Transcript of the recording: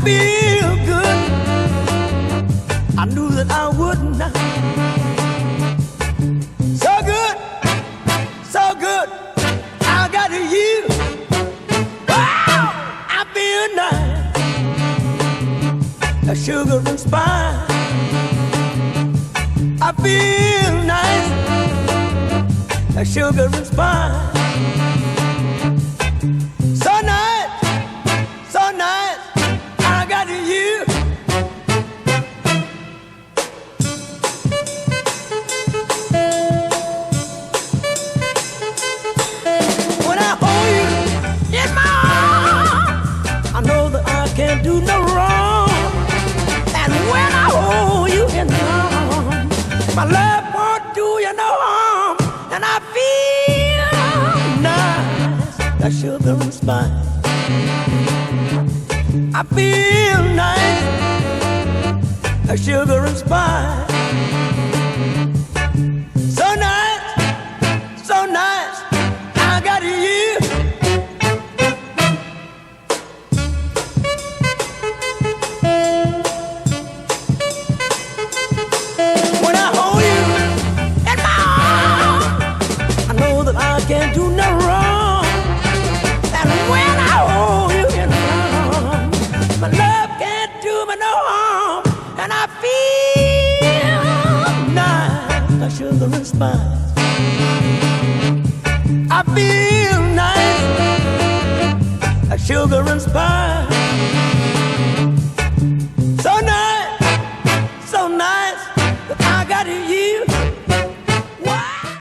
feel good. I knew that I would not. So good, so good. I got you. Wow, I feel nice. A sugar and spice. I feel nice. A sugar and spice. So nice, so nice. I got you. When I hold you in my arms, I know that I can't do no wrong. And when I hold you in my arms, my love won't do you no harm. And I feel nice, that sugar and spice. I feel nice, that sugar and spice. So nice, so nice, I got you. When I hold you in my arms, I know that I can't do no wrong. And when I hold you in my arms, my love can't do me no harm. And I feel nice, like sugar and spice. I feel nice, like sugar and spice.